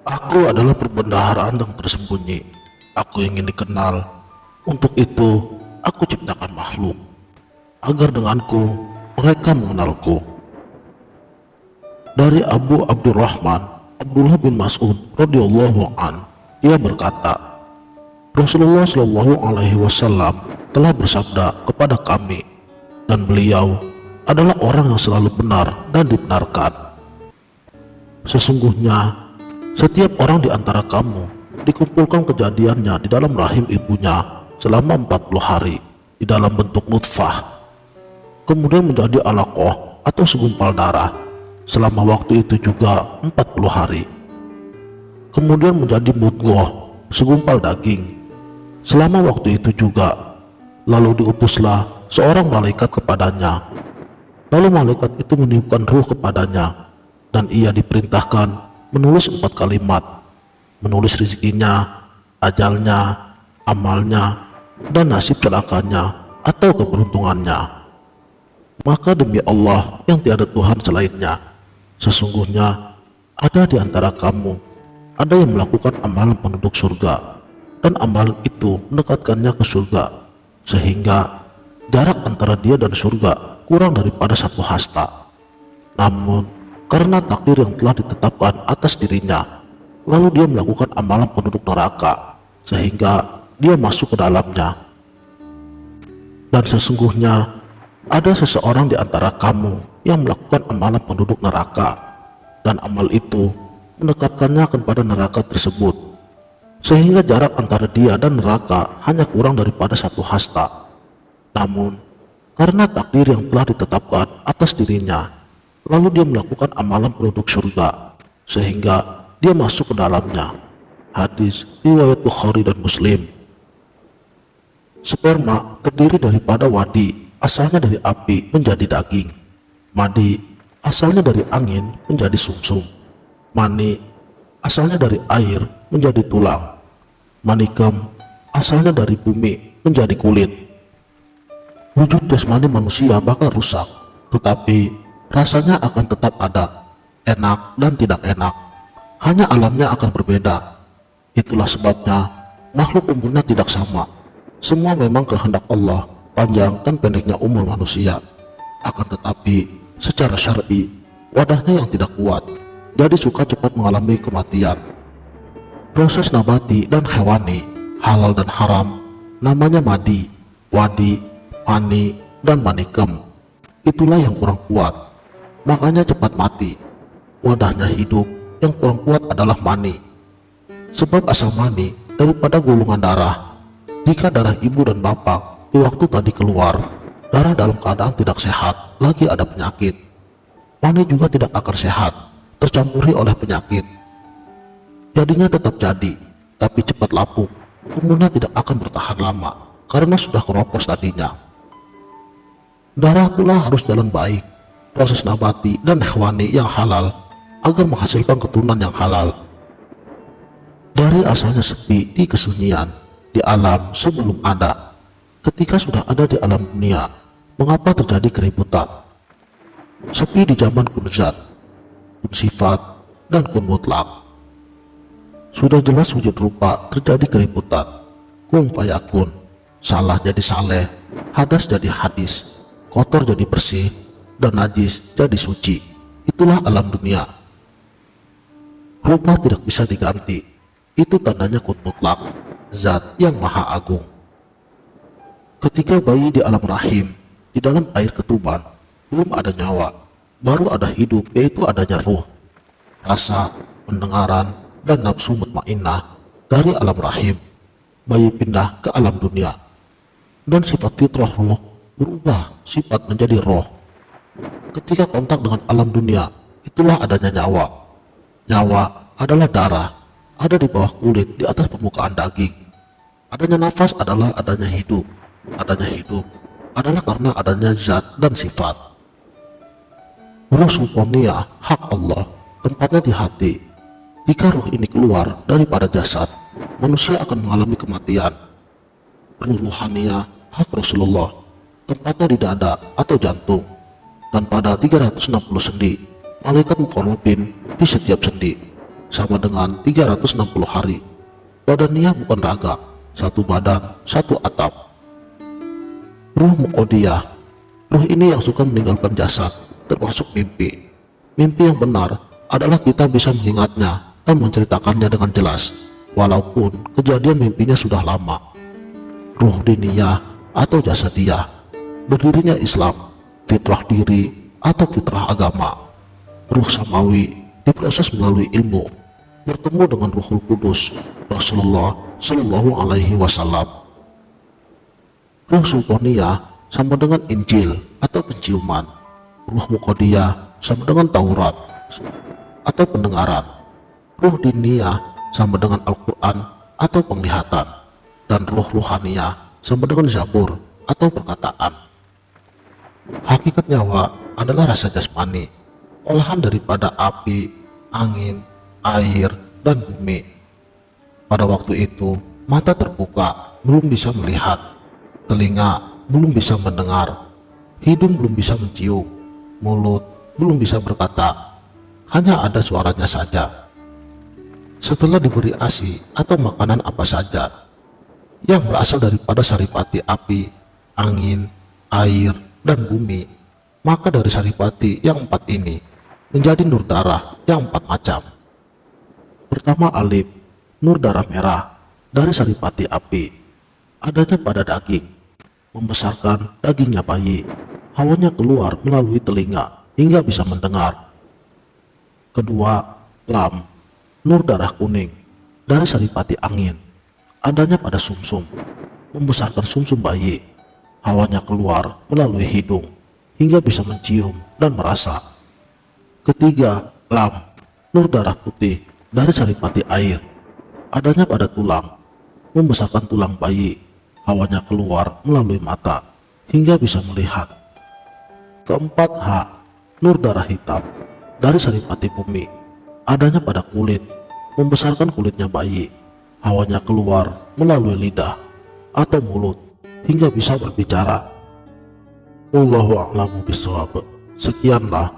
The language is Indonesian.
Aku adalah perbendaharaan yang tersembunyi. Aku ingin dikenal. Untuk itu, aku ciptakan makhluk agar denganku mereka mengenalku. Dari Abu Abdurrahman Abdullah bin Mas'ud radhiyallahu an, ia berkata, Rasulullah Shallallahu Alaihi Wasallam telah bersabda kepada kami, dan beliau adalah orang yang selalu benar dan dibenarkan. Sesungguhnya setiap orang di antara kamu dikumpulkan kejadiannya di dalam rahim ibunya selama 40 hari di dalam bentuk nutfah, kemudian menjadi alaqah atau segumpal darah selama waktu itu juga 40 hari, kemudian menjadi mudghah segumpal daging selama waktu itu juga. Lalu diutuslah seorang malaikat kepadanya, lalu malaikat itu meniupkan ruh kepadanya, dan ia diperintahkan menulis 4 kalimat, menulis rezekinya, ajalnya, amalnya, dan nasib celakanya atau keberuntungannya. Maka demi Allah yang tiada Tuhan selainnya, sesungguhnya ada di antara kamu ada yang melakukan amalan penduduk surga, dan amalan itu mendekatkannya ke surga, sehingga jarak antara dia dan surga kurang daripada 1 hasta. Namun karena takdir yang telah ditetapkan atas dirinya, lalu dia melakukan amalan penduduk neraka sehingga dia masuk ke dalamnya. Dan sesungguhnya ada seseorang di antara kamu yang melakukan amalan penduduk neraka, dan amal itu mendekatkannya kepada neraka tersebut, sehingga jarak antara dia dan neraka hanya kurang daripada 1 hasta. Namun karena takdir yang telah ditetapkan atas dirinya, lalu dia melakukan amalan penduduk surga sehingga dia masuk ke dalamnya. Hadis riwayat Bukhari dan Muslim. Sperma terdiri daripada wadi, asalnya dari api menjadi daging. Madi asalnya dari angin menjadi sumsum. Mani asalnya dari air menjadi tulang. Manikem asalnya dari bumi menjadi kulit. Wujud jasmani manusia bakal rusak, tetapi rasanya akan tetap ada, enak dan tidak enak. Hanya alamnya akan berbeda. Itulah sebabnya makhluk umurnya tidak sama. Semua memang kehendak Allah, panjang dan pendeknya umur manusia. Akan tetapi secara syar'i, wadahnya yang tidak kuat, jadi suka cepat mengalami kematian. Proses nabati dan hewani, halal dan haram, namanya madi, wadi, mani, dan manikem. Itulah yang kurang kuat, makanya cepat mati. Wadahnya hidup, yang kurang kuat adalah mani. Sebab asal mani daripada gulungan darah. Jika darah ibu dan bapak di waktu tadi keluar, darah dalam keadaan tidak sehat, lagi ada penyakit, mani juga tidak akan sehat, tercampuri oleh penyakit. Jadinya tetap jadi, tapi cepat lapuk, umurnya tidak akan bertahan lama, karena sudah keropos tadinya. Darah pula harus jalan baik, proses nabati dan hewani yang halal, agar menghasilkan keturunan yang halal. Dari asalnya sepi di kesunyian, di alam sebelum ada, ketika sudah ada di alam dunia, mengapa terjadi keributan? Sepi di zaman kun zat, kun sifat, dan kun mutlak. Sudah jelas wujud rupa terjadi keributan. Kun fayakun, salah jadi saleh, hadas jadi hadis, kotor jadi bersih, dan najis jadi suci. Itulah alam dunia. Rupa tidak bisa diganti. Itu tandanya kun mutlak, zat yang maha agung. Ketika bayi di alam rahim, di dalam air ketuban, belum ada nyawa, baru ada hidup, yaitu adanya ruh, rasa, pendengaran, dan nafsu mutmainnah. Dari alam rahim, bayi pindah ke alam dunia, dan sifat fitrah ruh berubah sifat menjadi roh. Ketika kontak dengan alam dunia, itulah adanya nyawa. Nyawa adalah darah, ada di bawah kulit, di atas permukaan daging. Adanya nafas adalah adanya hidup. Adanya hidup adalah karena adanya zat dan sifat. Ruh sultaniyah, hak Allah, tempatnya di hati. Jika ruh ini keluar daripada jasad, manusia akan mengalami kematian. Ruh ruhaniyah, hak Rasulullah, tempatnya di dada atau jantung. Dan pada 360 sendi, malaikat muqarrabin di setiap sendi, sama dengan 360 hari. Badaniyah bukan raga, satu badan, satu atap. Ruh Muqaddiyah, ruh ini yang suka meninggalkan jasad, termasuk mimpi. Mimpi yang benar adalah kita bisa mengingatnya dan menceritakannya dengan jelas, walaupun kejadian mimpinya sudah lama. Ruh diniyah atau jasadiyah, berdirinya Islam, fitrah diri atau fitrah agama. Ruh samawi diproses melalui ilmu, bertemu dengan Ruhul Kudus, Rasulullah Shallallahu Alaihi Wasallam. Ruh sultaniyah sama dengan Injil atau penciuman. Ruh Muqaddiyah sama dengan Taurat atau pendengaran. Ruh diniyah sama dengan Al-Quran atau penglihatan. Dan ruh ruhaniyah sama dengan Zabur atau perkataan. Hakikat nyawa adalah rasa jasmani, olahan daripada api, angin, air, dan bumi. Pada waktu itu, mata terbuka, belum bisa melihat, telinga belum bisa mendengar, hidung belum bisa mencium, mulut belum bisa berkata, hanya ada suaranya saja. Setelah diberi ASI atau makanan apa saja yang berasal daripada saripati api, angin, air, dan bumi, maka dari saripati yang 4 ini menjadi nur darah yang 4 macam. Pertama alif, nur darah merah dari saripati api, adanya pada daging, membesarkan dagingnya bayi, hawanya keluar melalui telinga hingga bisa mendengar. Kedua, lam, nur darah kuning dari saripati angin, adanya pada sumsum, membesarkan sumsum bayi, hawanya keluar melalui hidung hingga bisa mencium dan merasa. Ketiga, lam, nur darah putih dari saripati air, adanya pada tulang, membesarkan tulang bayi, hawanya keluar melalui mata hingga bisa melihat. Keempat, ha, nur darah hitam dari saripati bumi, adanya pada kulit, membesarkan kulitnya bayi, hawanya keluar melalui lidah atau mulut hingga bisa berbicara. Wallahu a'lamu bishawab. Sekianlah